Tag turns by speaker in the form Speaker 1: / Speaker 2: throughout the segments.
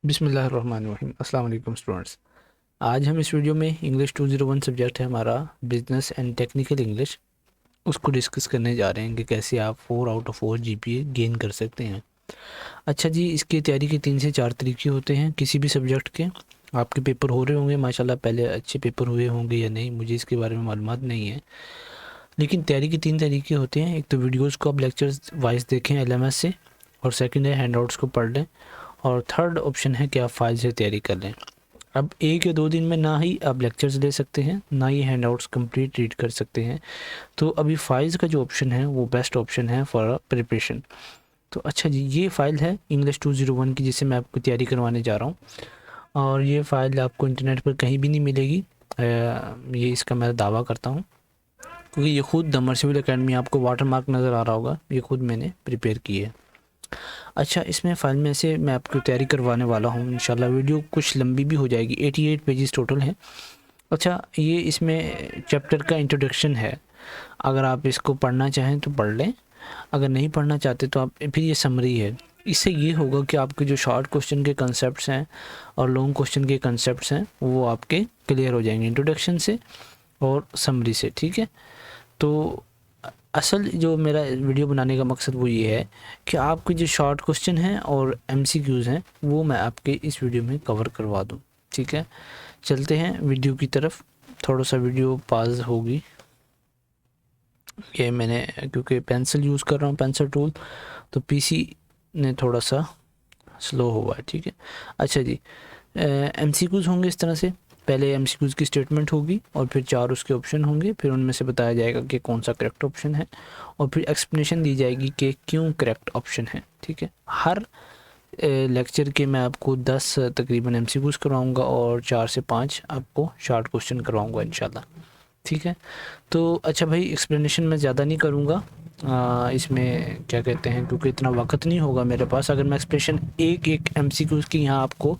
Speaker 1: बिस्मिल्लाहिर्रहमानिर्रहीम। अस्सलाम वालेकुम स्टूडेंट्स। आज हम इस वीडियो में इंग्लिश 201 सब्जेक्ट है हमारा, बिजनेस एंड टेक्निकल इंग्लिश, उसको डिस्कस करने जा रहे हैं कि कैसे आप 4 आउट ऑफ 4 जीपीए गेन कर सकते हैं। अच्छा जी, इसकी तैयारी के 3 से 4 तरीके होते हैं किसी भी सब्जेक्ट के। आपके पेपर हो रहे होंगे माशाल्लाह, पहले अच्छे पेपर हुए होंगे या नहीं मुझे इसके बारे में मालूमात नहीं है, लेकिन तैयारी के 3 तरीके होते हैं। एक तो वीडियोज़ को आप लेक्चर्स वाइज देखें LMS से, और सेकेंड है हैंडआउट्स को पढ़ लें, और थर्ड ऑप्शन है कि आप फाइल से तैयारी कर लें। अब 1 या 2 दिन में ना ही आप लेक्चर्स ले सकते हैं, ना ही हैंडआउट्स कंप्लीट रीड कर सकते हैं। तो अभी फाइल्स का जो ऑप्शन है वो बेस्ट ऑप्शन है फॉर प्रिपरेशन। तो अच्छा जी, ये फ़ाइल है इंग्लिश 201 की जिससे मैं आपको तैयारी करवाने जा रहा हूँ, और ये फ़ाइल आपको इंटरनेट पर कहीं भी नहीं मिलेगी। ये इसका मैं दावा करता हूँ, क्योंकि ये खुद द मर्सिबल एकेडमी, आपको वाटर मार्क नज़र आ रहा होगा, ये खुद मैंने प्रिपेयर की है। अच्छा, इसमें फ़ाइल में से मैं आपको तैयारी करवाने वाला हूँ इंशाल्लाह। वीडियो कुछ लंबी भी हो जाएगी, 88 पेजेस टोटल हैं। अच्छा, ये इसमें चैप्टर का इंट्रोडक्शन है, अगर आप इसको पढ़ना चाहें तो पढ़ लें, अगर नहीं पढ़ना चाहते तो आप फिर ये समरी है। इससे ये होगा कि आपके जो शॉर्ट क्वेश्चन के कंसेप्ट्स हैं और लॉन्ग क्वेश्चन के कंसेप्ट्स हैं वो आपके क्लियर हो जाएंगे इंट्रोडक्शन से और समरी से, ठीक है। तो असल जो मेरा वीडियो बनाने का मकसद वो ये है कि आपके जो शॉर्ट क्वेश्चन हैं और MCQs हैं वो मैं आपके इस वीडियो में कवर करवा दूँ, ठीक है। चलते हैं वीडियो की तरफ। थोड़ा सा वीडियो पाज होगी, ये मैंने क्योंकि पेंसिल यूज़ कर रहा हूँ, पेंसिल टूल, तो PC ने थोड़ा सा स्लो हुआ है, ठीक है। अच्छा जी, MCQs होंगे इस तरह से। पहले MCQs की स्टेटमेंट होगी और फिर 4 उसके ऑप्शन होंगे, फिर उनमें से बताया जाएगा कि कौन सा करेक्ट ऑप्शन है, और फिर एक्सप्लेनेशन दी जाएगी कि क्यों करेक्ट ऑप्शन है, ठीक है। हर लेक्चर के मैं आपको 10 तकरीबन MCQs करवाऊँगा और 4 से 5 आपको शॉर्ट क्वेश्चन करवाऊँगा इंशाल्लाह, ठीक है। तो अच्छा भाई, एक्सप्लेनेशन मैं ज़्यादा नहीं करूँगा इसमें, क्या कहते हैं, क्योंकि इतना वक्त नहीं होगा मेरे पास। अगर मैं एक्सप्लेनेशन एक एक MCQs की यहाँ आपको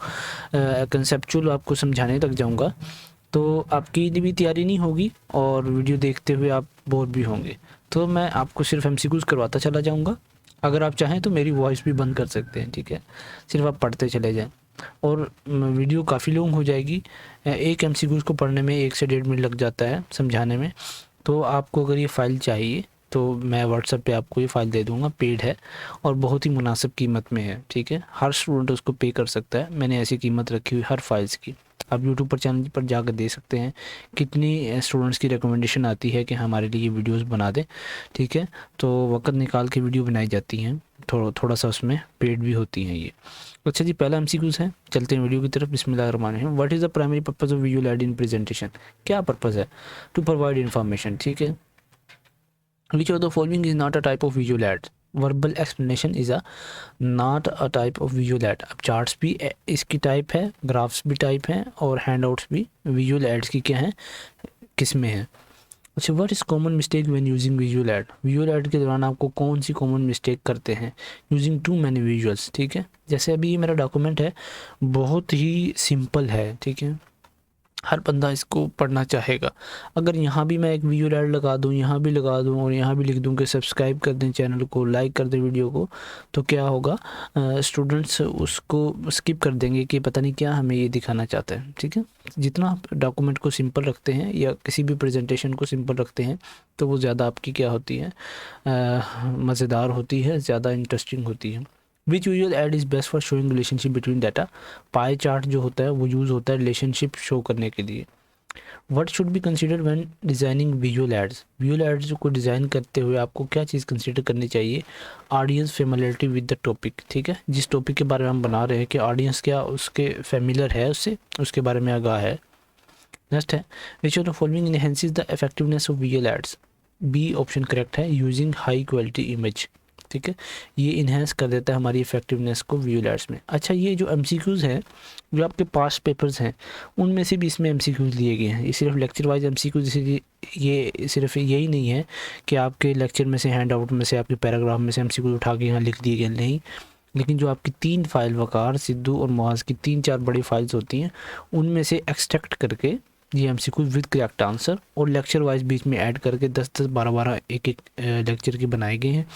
Speaker 1: कंसेप्चुअल आपको समझाने लग जाऊँगा तो आपकी भी तैयारी नहीं होगी और वीडियो देखते हुए आप बोर भी होंगे। तो मैं आपको सिर्फ MCQs करवाता चला जाऊँगा। अगर आप चाहें तो मेरी वॉइस भी बंद कर सकते हैं, ठीक है, सिर्फ आप पढ़ते चले जाएँ। और वीडियो काफ़ी लॉन्ग हो जाएगी, एक MCQs को पढ़ने में 1 से 1.5 मिनट लग जाता है समझाने में। तो आपको अगर ये फ़ाइल चाहिए तो मैं व्हाट्सएप पे आपको ये फ़ाइल दे दूँगा, पेड है और बहुत ही मुनासिब कीमत में है, ठीक है। हर स्टूडेंट उसको पे कर सकता है, मैंने ऐसी कीमत रखी हुई हर फाइल्स की। आप यूट्यूब पर चैनल पर जाकर दे सकते हैं कितनी स्टूडेंट्स की रिकमेंडेशन आती है कि हमारे लिए वीडियोस बना दें, ठीक है। तो वक्त निकाल के वीडियो बनाई जाती हैं, थोड़ा सा उसमें पेड भी होती हैं ये। अच्छा जी, पहला MCQs है, चलते हैं वीडियो की तरफ। बिस्मिल्लाहिर्रहमानिर्रहीम। What is the primary purpose of visual add in presentation? क्या पर्पस है? टू प्रोवाइड इन्फॉर्मेशन, ठीक है। Which of the following is not a type of visual add? Verbal explanation is a not a type of visual add. अब charts भी इसकी type है, graphs भी type हैं, और हैंडआउट्स भी विजुअल एड्स की क्या हैं, किस्में हैं। अच्छा, what is common mistake when using visual add? Visual add के दौरान आपको कौन सी कॉमन मिस्टेक करते हैं? यूजिंग टू मैनी विजुअल्स, ठीक है। जैसे अभी ये मेरा डॉक्यूमेंट है, बहुत ही सिंपल है, ठीक है, हर बंदा इसको पढ़ना चाहेगा। अगर यहाँ भी मैं एक विजुअल ऐड लगा दूँ, यहाँ भी लगा दूँ, और यहाँ भी लिख दूँ कि सब्सक्राइब कर दें चैनल को, लाइक कर दें वीडियो को, तो क्या होगा, स्टूडेंट्स उसको स्किप कर देंगे कि पता नहीं क्या हमें ये दिखाना चाहता है, ठीक है। जितना आप डॉक्यूमेंट को सिंपल रखते हैं या किसी भी प्रेजेंटेशन को सिंपल रखते हैं तो वो ज़्यादा आपकी क्या होती है, मज़ेदार होती है, ज़्यादा इंटरेस्टिंग होती है। Which visual aid is best for showing relationship between data? Pie chart जो होता है वो यूज़ होता है रिलेशनशिप शो करने के लिए। What should be consider when designing visual aids? Visual aids को डिज़ाइन करते हुए आपको क्या चीज़ कंसिडर करनी चाहिए? Audience familiarity with the topic, ठीक है, जिस टॉपिक के बारे में हम बना रहे हैं कि ऑडियंस क्या उसके फेमिलियर है, उससे उसके बारे में आगाह है। नेक्स्ट है, which of the following enhances the effectiveness of visual aids? B option correct है, यूजिंग हाई क्वालिटी इमेज, ठीक है, ये इन्हेंस कर देता है हमारी इफेक्टिवनेस को विजुअल एड्स में। अच्छा, ये जो MCQs हैं जो आपके पास पेपर्स हैं उनमें से भी इसमें MCQs लिए गए हैं। ये सिर्फ लेक्चर वाइज MCQs, इसलिए ये सिर्फ यही नहीं है कि आपके लेक्चर में से, हैंड आउट में से, आपके पैराग्राफ में से MCQs उठा के यहाँ लिख दिए गए, नहीं, लेकिन जो आपकी 3 फाइल, वकार, सिद्धू और मुआज़ की 3-4 बड़ी फाइल्स होती हैं उनमें से एक्सट्रैक्ट करके ये एमसीक्यू विद करेक्ट आंसर, और लेक्चर वाइज बीच में ऐड करके 10-10, 12-12 एक एक लेक्चर के बनाए गए हैं।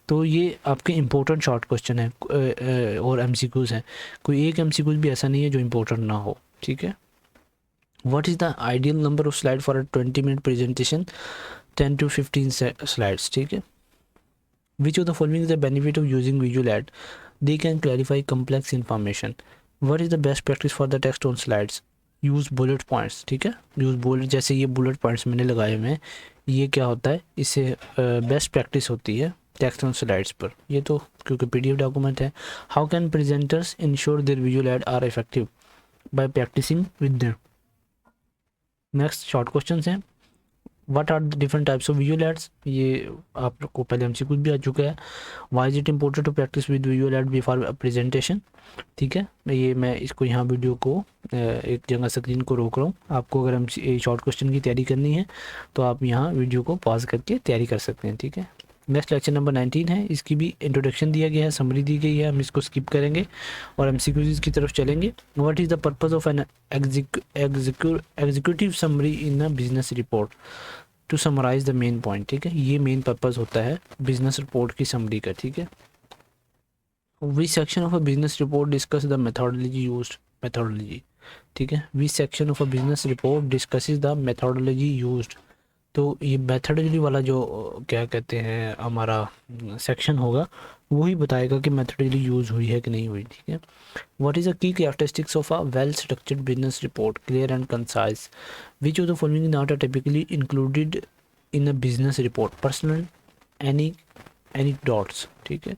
Speaker 1: तो ये आपके इंपॉर्टेंट शॉर्ट क्वेश्चन है और एमसीक्यूज़ हैं, कोई एक एमसीक्यूज़ भी ऐसा नहीं है जो इंपॉर्टेंट ना हो, ठीक है। What is the ideal number of slide for a 20-minute presentation? 10 to 15 slides, ठीक है। Which of the following is the benefit of using visual aid? They can clarify complex information. What is the best practice for the text on slides? Use bullet points, ठीक है। use bullet, जैसे ये bullet points मैंने लगाए हुए हैं, ये क्या होता है, इससे बेस्ट प्रैक्टिस होती है टेक्स्ट ऑन स्लाइड्स पर। ये तो क्योंकि पीडीएफ डॉक्यूमेंट है। How can presenters ensure their visual aid are effective? By practising with them. Next short question हैं। What are the different types of visual aids? ये आपको पहले एमसीक्यू भी आ चुका है। Why is it important to practise with visual aid before presentation? ठीक है, ये मैं इसको यहाँ वीडियो को एक जगह स्क्रीन को रोक रहा हूँ। आपको अगर हम शॉर्ट क्वेश्चन की तैयारी करनी है तो आप यहाँ वीडियो को पॉज करके तैयारी कर सकते हैं, ठीक है। नेक्स्ट लेक्चर नंबर 19 है, इसकी भी इंट्रोडक्शन दिया गया है, समरी दी गई है, हम इसको स्किप करेंगे और एमसीक्यूज की तरफ चलेंगे। What is the purpose of an executive summary in a business report? To summarise the main point, ठीक है। ये मेन पर्पस होता है बिजनेस रिपोर्ट की समरी का, ठीक है। Which section of a business report discuss the methodology used? Methodology, ठीक है। Which section of a business report discusses the methodology used? तो ये मेथोडोलॉजी वाला जो क्या कहते हैं हमारा सेक्शन होगा, वही बताएगा कि मेथोडोलॉजी यूज़ हुई है कि नहीं हुई, ठीक है। What is the key characteristics of a well structured business report? Clear and concise. Which of the following not are typically included in a business report? Personal anecdotes, ठीक है।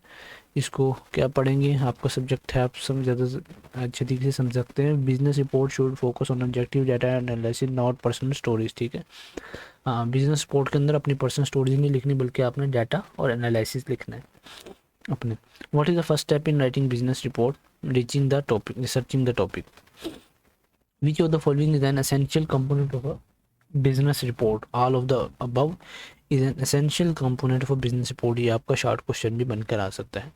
Speaker 1: इसको क्या पढ़ेंगे, आपका सब्जेक्ट है, आप सब ज़्यादा अच्छे तरीके से समझ सकते हैं। Business report should focus on objective data analysis not personal stories, ठीक है। हाँ, बिजनेस रिपोर्ट के अंदर अपनी पर्सनल स्टोरीज नहीं लिखनी, बल्कि आपने डाटा और एनालिसिस लिखना है अपने। What is the first step in writing business report? Reaching the topic, researching the topic. Which of the following is an essential component of a business report? All of the above is an essential component of a business report. ये आपका short question भी बनकर आ सकता है।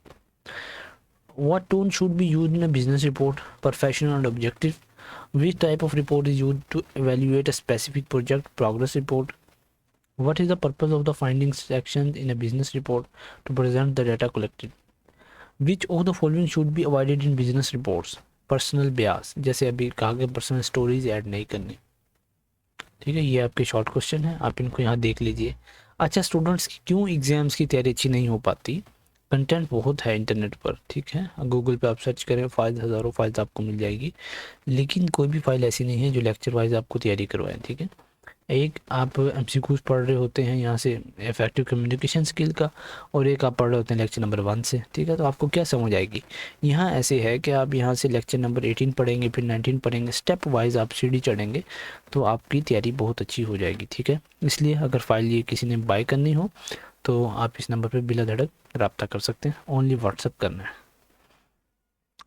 Speaker 1: What tone should be used in a business report? Professional and objective. Which type of report is used to evaluate a specific project? Progress report. What is the purpose of the findings section in a business report? To present the data collected. Which of the following should be avoided in business reports? Personal bias, जैसे अभी कहा गया personal stories add नहीं करनी, ठीक है। ये आपके शॉर्ट क्वेश्चन है, आप इनको यहाँ देख लीजिए। अच्छा स्टूडेंट्स, क्यों एग्जाम्स की तैयारी अच्छी नहीं हो पाती? कंटेंट बहुत है इंटरनेट पर, ठीक है। गूगल पे आप सर्च करें, फाइल हज़ारों फाइल्स आपको मिल जाएगी, लेकिन कोई भी फाइल ऐसी नहीं है जो लेक्चर वाइज आपको तैयारी करवाएं, ठीक है। एक आप एमसीक्यूज पढ़ रहे होते हैं यहाँ से इफेक्टिव कम्युनिकेशन स्किल का, और एक आप पढ़ रहे होते हैं लेक्चर नंबर 1 से, ठीक है। तो आपको क्या समझ आएगी? यहाँ ऐसे है कि आप यहाँ से लेक्चर नंबर 18 पढ़ेंगे, फिर 19 पढ़ेंगे, स्टेप वाइज आप सीढ़ी चढ़ेंगे, तो आपकी तैयारी बहुत अच्छी हो जाएगी, ठीक है। इसलिए अगर फाइल ये किसी ने बाय करनी हो तो आप इस नंबर पर बिला धड़क रब्ता कर सकते हैं, ओनली व्हाट्सअप करना है।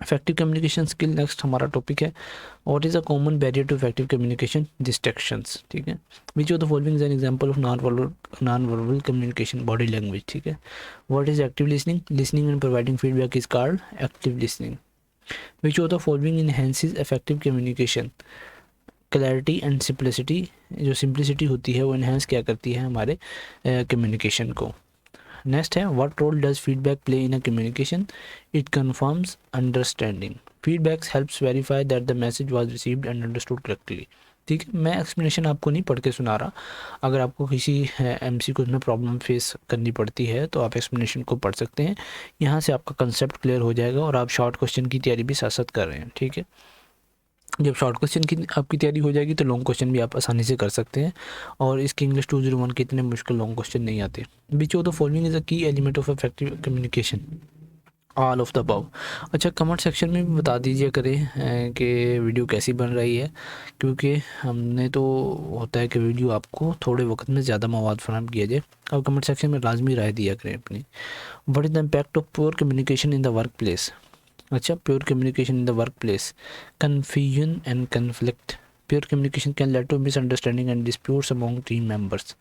Speaker 1: इफेक्टिव कम्युनिकेशन स्किल नेक्स्ट हमारा टॉपिक है। What is a common barrier to effective communication? Distractions, ठीक है। Which of the following is an example of non verbal communication? Body language, ठीक है। What is active listening? Listening and providing feedback is called active listening. Which of the following enhances effective communication? Clarity and simplicity. जो simplicity होती है वो enhance क्या करती है हमारे कम्युनिकेशन को। नेक्स्ट है, what role does feedback play in a communication? It confirms understanding. Feedbacks helps verify that the message was received and understood correctly, ठीक है। मैं एक्सप्लेनेशन आपको नहीं पढ़ के सुना रहा, अगर आपको किसी एमसीक्यू में प्रॉब्लम फेस करनी पड़ती है तो आप एक्सप्लेनेशन को पढ़ सकते हैं, यहाँ से आपका कंसेप्ट क्लियर हो जाएगा और आप शॉर्ट क्वेश्चन की तैयारी भी साथ साथ कर रहे हैं, ठीक है। जब शॉर्ट क्वेश्चन की आपकी तैयारी हो जाएगी तो लॉन्ग क्वेश्चन भी आप आसानी से कर सकते हैं, और इसके इंग्लिश 201 के इतने मुश्किल लॉन्ग क्वेश्चन नहीं आते। Which of the following is a key element of effective communication? All of the above. अच्छा, कमेंट सेक्शन में भी बता दीजिए करें कि वीडियो कैसी बन रही है, क्योंकि हमने तो होता है कि वीडियो आपको थोड़े वक्त में ज़्यादा मवाद फराहम किया जाए, और कमेंट सेक्शन में लाजमी राय दिया करें अपनी। What is the impact of poor communication in the work place? अच्छा, pure communication in the work place, confusion and conflict. Pure communication can lead to misunderstanding and disputes among team members.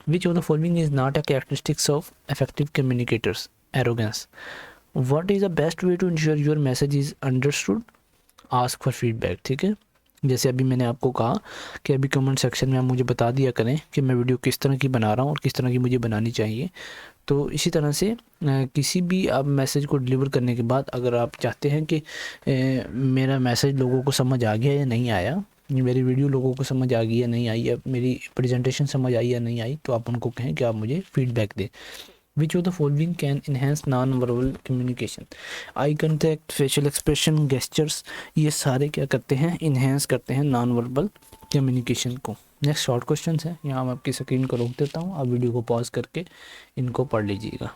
Speaker 1: Which of the following is not a characteristics of effective communicators? Arrogance. What is the best way to ensure your message is understood? Ask for feedback, ठीक है। जैसे अभी मैंने आपको कहा कि अभी comment section में आप मुझे बता दिया करें कि मैं वीडियो किस तरह की बना रहा हूँ और किस तरह की मुझे बनानी चाहिए। तो इसी तरह से किसी भी आप मैसेज को डिलीवर करने के बाद अगर आप चाहते हैं कि मेरा मैसेज लोगों को समझ आ गया या नहीं आया, मेरी वीडियो लोगों को समझ आ गई या नहीं आई, या मेरी प्रेजेंटेशन समझ आई या नहीं आई, तो आप उनको कहें कि आप मुझे फीडबैक दें। Which of the following can enhance non verbal communication? Eye contact, facial expression, gestures, ये सारे क्या करते हैं, इन्हेंस करते हैं नॉन वर्बल कम्युनिकेशन को। नेक्स्ट शॉर्ट क्वेश्चन है, यहाँ मैं आपकी स्क्रीन को रोक देता हूँ, आप वीडियो को पॉज करके इनको पढ़ लीजिएगा।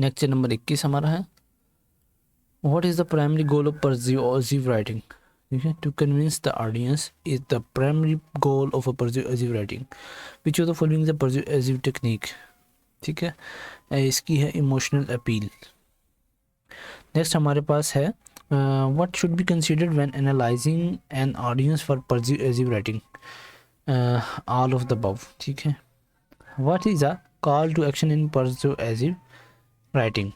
Speaker 1: नेक्स्ट नंबर 21 हमारा है, what is the primary goal of persuasive writing? ठीक है, to convince the audience is the primary goal of a persuasive writing. Which of the following is the persuasive technique? ठीक है, इसकी है इमोशनल अपील। नेक्स्ट हमारे पास है, what should be considered when analysing an audience for persuasive writing? All of the above. ठीक है, what is a call to action in persuasive writing?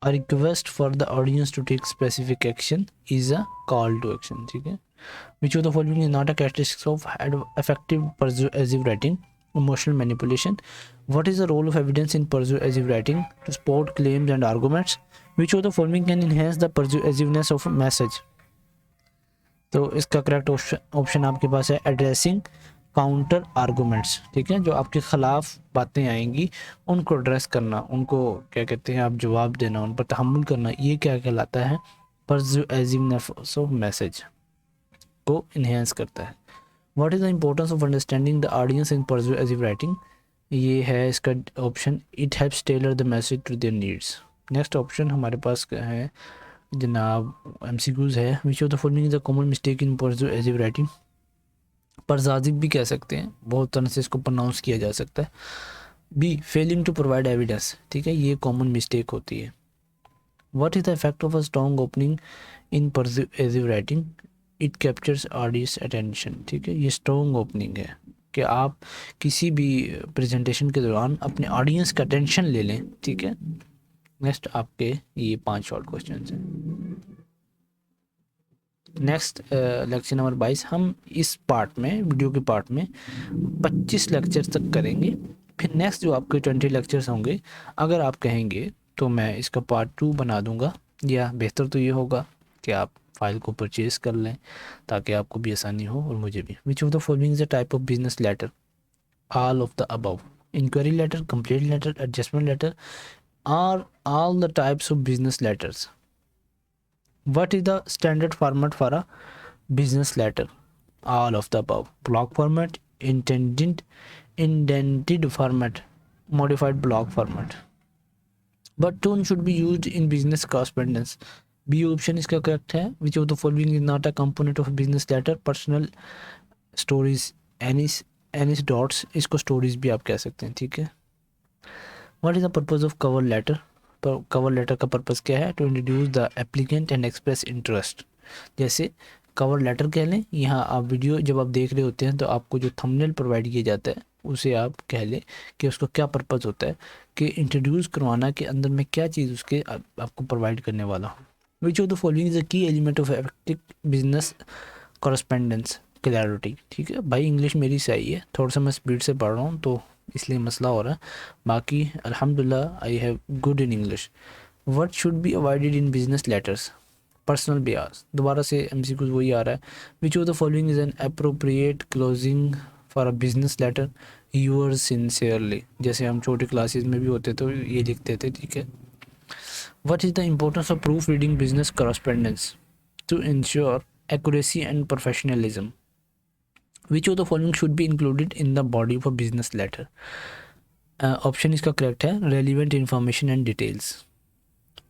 Speaker 1: A request for the audience to take specific action is a call to action. ठीक है, which of the following is not a characteristic of effective persuasive writing? Emotional manipulation. What is the role of evidence in persuasive writing? To support claims and arguments. Which of the following can enhance the persuasiveness of a message? तो इसका correct option आपके पास है addressing counter arguments. ठीक है, जो आपके ख़िलाफ़ बातें आएंगी उनको एड्रेस करना, उनको क्या कहते हैं, आप जवाब देना, उन पर तहम्मुल करना, ये क्या कहलाता है, पर्सुएसिवनेस ऑफ मैसेज को इन्हेंस करता है। What is the importance of understanding the audience in persuasive writing? ये है इसका option, it helps tailor the message to their needs. Next option हमारे पास है जनाब MCQs है, which of the following is the common mistake in persuasive writing? परजाजिब भी कह सकते हैं, बहुत तरह से इसको प्रोनाउंस किया जा सकता है। B, failing to provide evidence. ठीक है, ये कॉमन मिस्टेक होती है। What is the effect of a strong opening in persuasive writing? It captures audience attention. ठीक है, ये स्ट्रॉन्ग ओपनिंग है कि आप किसी भी प्रेजेंटेशन के दौरान अपने ऑडियंस का अटेंशन ले लें। ठीक है, नेक्स्ट आपके ये 5 शॉर्ट क्वेश्चन हैं। नेक्स्ट लेक्चर नंबर 22 हम इस पार्ट में, वीडियो के पार्ट में 25 लेक्चर तक करेंगे। फिर नेक्स्ट जो आपके 20 लेक्चर्स होंगे, अगर आप कहेंगे तो मैं इसका पार्ट 2 बना दूंगा, या बेहतर तो ये होगा कि आप फाइल को परचेज कर लें ताकि आपको भी आसानी हो और मुझे भी। Which of the following is the type of business letter? All of the above. Inquiry letter, complaint letter, adjustment letter, are all the types of business letters? What is the standard format for a business letter? All of the above. Block format, indented format, modified block format. But tone should be used in business correspondence. B option इसका correct है. Which of the following is not a component of a business letter? Personal stories, Anis dots, इसको stories भी आप कह सकते हैं। ठीक है, What is the purpose of cover letter? Cover letter का पर्पज़ क्या है? To introduce the applicant and express interest. जैसे कवर लेटर कह लें, यहाँ आप वीडियो जब आप देख रहे होते हैं तो आपको जो थंबनेल प्रोवाइड किया जाता है उसे आप कह लें कि उसका क्या पर्पज़ होता है, कि इंट्रोड्यूस करवाना के अंदर में क्या चीज़ उसके आपको प्रोवाइड करने वाला हो। Which of the following is the key element of effective business correspondence? Clarity. ठीक है भाई, इंग्लिश मेरी सही है, थोड़ा सा मैं स्पीड से पढ़ रहा हूँ तो इसलिए मसला हो रहा है, बाकी अल्हम्दुलिल्लाह I have good in English. What should be avoided in business letters? Personal bias. दोबारा से MCQs वही आ रहा है। Which of the following is an appropriate closing for a business letter? Yours sincerely. जैसे हम छोटे क्लासेस में भी होते तो ये लिखते थे। ठीक है, what is the importance of proof reading business correspondence? To ensure accuracy and professionalism. Which of the following should be included in the body of a business letter? Option इसका करेक्ट है, रेलिवेंट इन्फॉर्मेशन एंड डिटेल्स।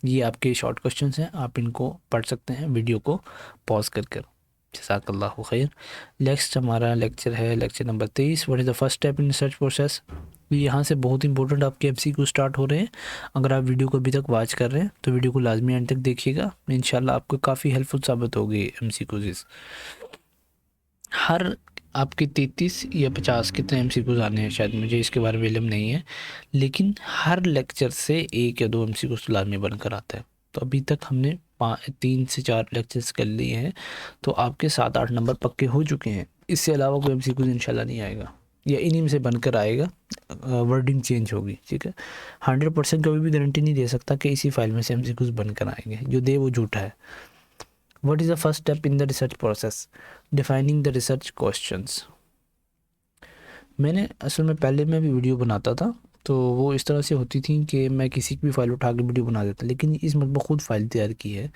Speaker 1: ये आपके short questions हैं, आप इनको पढ़ सकते हैं वीडियो को पॉज कर कर। जज़ाकल्लाहु खैर। नेक्स्ट हमारा लेक्चर है lecture number 23, what is the first step in research process? यहाँ से बहुत इंपॉर्टेंट आपके MCQ स्टार्ट हो रहे हैं। अगर आप वीडियो को अभी तक वॉच कर रहे हैं तो वीडियो को लाजमी एंड तक देखिएगा, इंशाल्लाह आपको काफ़ी हेल्पफुल साबित होगी MCQs। हर आपके 33 या 50 कितने MCQs आने हैं शायद, मुझे इसके बारे में इल्म नहीं है, लेकिन हर लेक्चर से 1 या 2 MCQs लाजमी बनकर आता है। तो अभी तक हमने 3 से 4 लेक्चर्स कर लिए हैं तो आपके 7-8 नंबर पक्के हो चुके हैं। इससे अलावा कोई MCQ इंशाल्लाह नहीं आएगा, या इन्हीं में से बनकर आएगा, वर्डिंग चेंज होगी, ठीक है। 100% कभी भी गारंटी नहीं दे सकता कि इसी फाइल में से MCQs बनकर आएंगे, जो दे वो झूठा है। What is the first step in the research process? Defining the research questions. मैंने असल में पहले मैं भी वीडियो बनाता था तो वो इस तरह से होती थी कि मैं किसी की भी फाइल उठा के वीडियो बना देता, लेकिन इस मतलब खुद फाइल तैयार की है,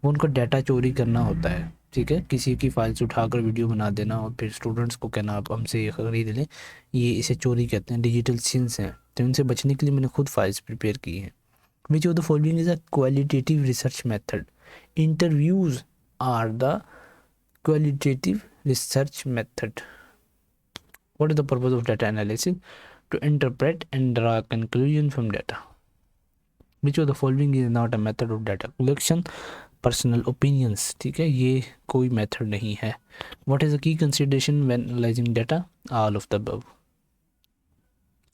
Speaker 1: वो उनको डाटा चोरी करना होता है, ठीक है। किसी की फाइल से उठाकर वीडियो बना देना और फिर स्टूडेंट्स को कहना आप हमसे ये खरीद लें, ये इसे चोरी कहते हैं, डिजिटल सिंस हैं। तो इनसे बचने के लिए मैंने खुद फाइल्स प्रिपेयर की हैं। Which of the following is a qualitative research method? Interviews are the qualitative research method. What is the purpose of data analysis? To interpret and draw a conclusion from data. Which of the following is not a method of data collection? Personal opinions, ठीक है, ये कोई method नहीं है. What is the key consideration when analyzing data? All of the above.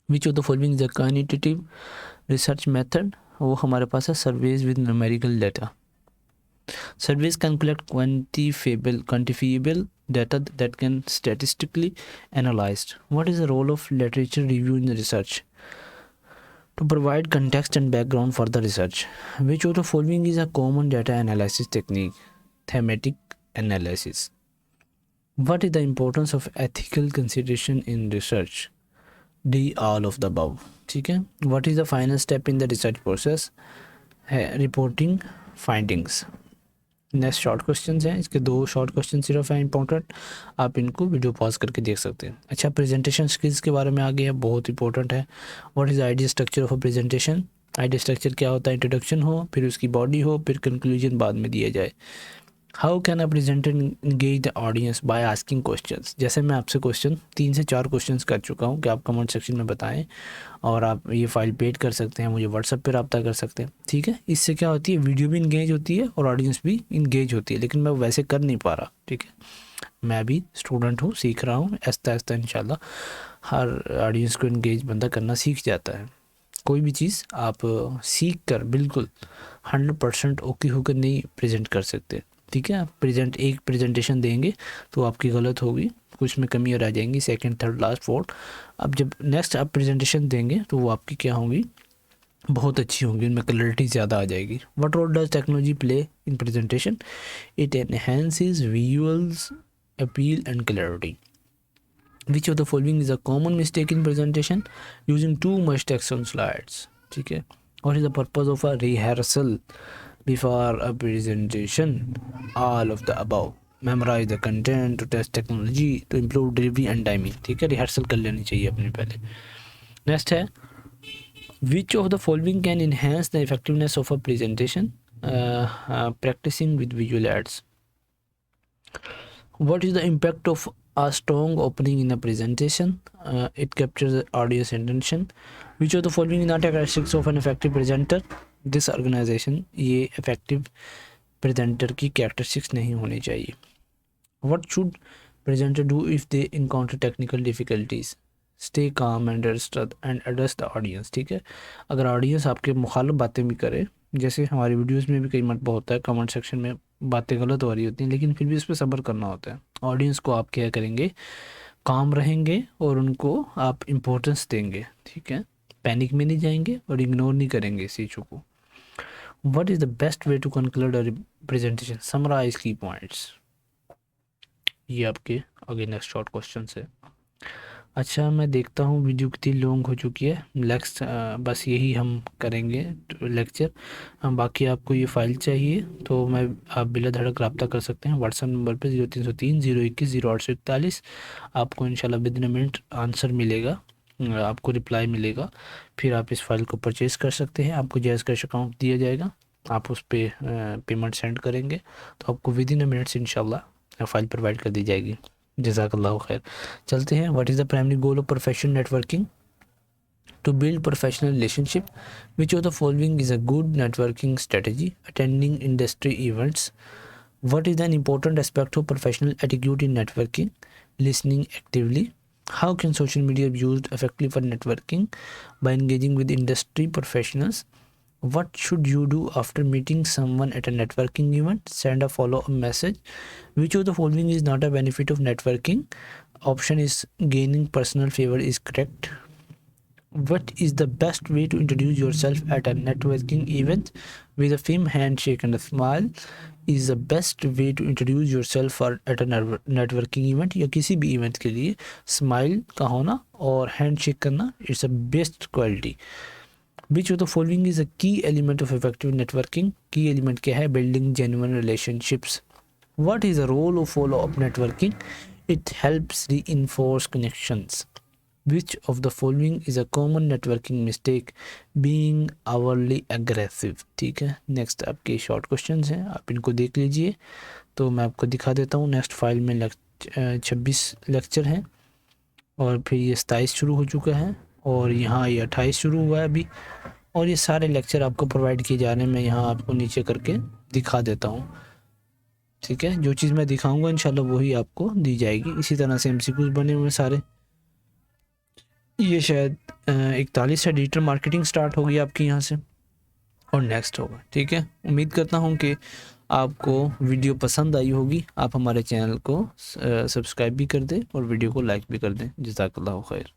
Speaker 1: Which of the following is a quantitative research method? वो हमारे पास है surveys with numerical data. Surveys can collect quantifiable data that can statistically analyzed. What is the role of literature review in research? To provide context and background for the research. Which of the following is a common data analysis technique? Thematic analysis. What is the importance of ethical consideration in research? D. All of the above. ठीक है. What is the final step in the research process? Reporting findings. Next short questions हैं, इसके 2 short question सिर्फ हैं important, आप इनको video pause करके देख सकते हैं। अच्छा, प्रेजेंटेशन स्किल्स के बारे में आ गया, बहुत इंपॉर्टेंट है। What is idea structure of a presentation? Idea structure क्या होता है? इंट्रोडक्शन हो, फिर उसकी बॉडी हो, फिर कंक्लूजन बाद में दिया जाए। How can a presenter engage the audience? By asking questions. जैसे मैं आपसे क्वेश्चन 3 से 4 क्वेश्चंस कर चुका हूँ कि आप कमेंट सेक्शन में बताएं, और आप ये फाइल पेड कर सकते हैं, मुझे व्हाट्सएप पे रब्ता कर सकते हैं, ठीक है। इससे क्या होती है, वीडियो भी इंगेज होती है और ऑडियंस भी इंगेज होती है, लेकिन मैं वैसे कर नहीं पा रहा, ठीक है। मैं भी स्टूडेंट हूँ, सीख रहा हूँ, आहिस्ता आहिस्ता इंशाल्लाह हर ऑडियंस को इंगेज बंदा करना सीख जाता है। कोई भी चीज़ आप सीख कर बिल्कुल 100% ओके होकर नहीं प्रेजेंट कर सकते, ठीक है। आप एक प्रेजेंटेशन देंगे तो आपकी गलत होगी, कुछ में कमी रह जाएंगी, सेकंड, थर्ड, लास्ट, फोर्थ। अब जब नेक्स्ट आप प्रेजेंटेशन देंगे तो वो आपकी क्या होंगी, बहुत अच्छी होंगी, उनमें क्लैरिटी ज़्यादा आ जाएगी। What role does technology play in presentation? It enhances visuals appeal and clarity. Which of the following is a common mistake in presentation? Using too much text on slides, ठीक है। What is the purpose of a rehearsal before a presentation? All of the above. Memorize the content, to test technology, to improve delivery and timing, ठीक है। Rehearsal कर लेनी चाहिए अपने पहले। Next है, which of the following can enhance the effectiveness of a presentation? Practicing with visual aids. What is the impact of a strong opening in a presentation? It captures the audience attention. Which of the following is not characteristics of an effective presenter? Disorganization. ये effective presenter की characteristics नहीं होनी चाहिए। What should presenter do if they encounter technical difficulties? Stay calm and address the audience, ठीक है। अगर audience आपके मुखालिफ बातें भी करे, जैसे हमारी वीडियोस में भी कई मरतबा होता है, कमेंट सेक्शन में बातें गलत हो रही होती हैं, लेकिन फिर भी उस पर सब्र करना होता है। ऑडियंस को आप क्या करेंगे, काम रहेंगे और उनको आप इम्पोर्टेंस देंगे, ठीक है। पैनिक में नहीं जाएंगे और इग्नोर नहीं करेंगे इस चीज़ों को। What is the best way to conclude a presentation? Summarize key points. ये आपके आगे नेक्स्ट शॉर्ट क्वेश्चन है। अच्छा, मैं देखता हूँ वीडियो कितनी लॉन्ग हो चुकी है। नेक्स्ट बस यही हम करेंगे लेक्चर। बाकी आपको ये फ़ाइल चाहिए तो मैं आप बिला धड़क रब्ता कर सकते हैं व्हाट्सएप नंबर पे 0303 021 0841। आपको इंशाल्लाह विद इन मिनट आंसर मिलेगा, आपको रिप्लाई मिलेगा। फिर आप इस फाइल को परचेज़ कर सकते हैं, आपको जायज़ कैश अकाउंट दिया जाएगा, आप उस पर पेमेंट सेंड करेंगे तो आपको विद इन मिनट्स इंशाल्लाह फ़ाइल प्रोवाइड कर दी जाएगी। जज़ाकल्लाहु खैर। चलते हैं। What is the primary goal of professional networking? To build professional relationship. Which of the following is a good networking strategy? Attending industry events. What is an important aspect of professional attitude in networking? Listening actively. How can social media be used effectively for networking? By engaging with industry professionals. What should you do after meeting someone at a networking event? Send a follow-up message. Which of the following is not a benefit of networking? Option is gaining personal favor is correct. What is the best way to introduce yourself at a networking event? With a firm handshake and a smile is the best way to introduce yourself for at a networking event या किसी भी event के लिए smile का होना और handshake करना it's a best quality. Which of the following is a key element of effective networking? Key element क्या है? Building genuine relationships. What is the role of follow-up networking? It helps reinforce connections. Which of the following is a common networking mistake? Being overly aggressive. ठीक है, next आपके short questions हैं, आप इनको देख लीजिए. तो मैं आपको दिखा देता हूँ. नेक्स्ट फाइल में 26 लेक्चर हैं और फिर ये 27 शुरू हो चुका है और यहाँ ये 28 शुरू हुआ है अभी, और ये सारे लेक्चर आपको प्रोवाइड किए जा रहे हैं. मैं यहाँ आपको नीचे करके दिखा देता हूँ. ठीक है, जो चीज़ मैं दिखाऊंगा इंशाल्लाह वही आपको दी जाएगी. इसी तरह से एमसीक्यूज बने हुए सारे. ये शायद 41 से डिजिटल मार्केटिंग स्टार्ट होगी आपकी यहाँ से और नेक्स्ट होगा. ठीक है, उम्मीद करता हूँ कि आपको वीडियो पसंद आई होगी. आप हमारे चैनल को सब्सक्राइब भी कर दें और वीडियो को लाइक भी कर दें. जज़ाकल्लाहु खैर.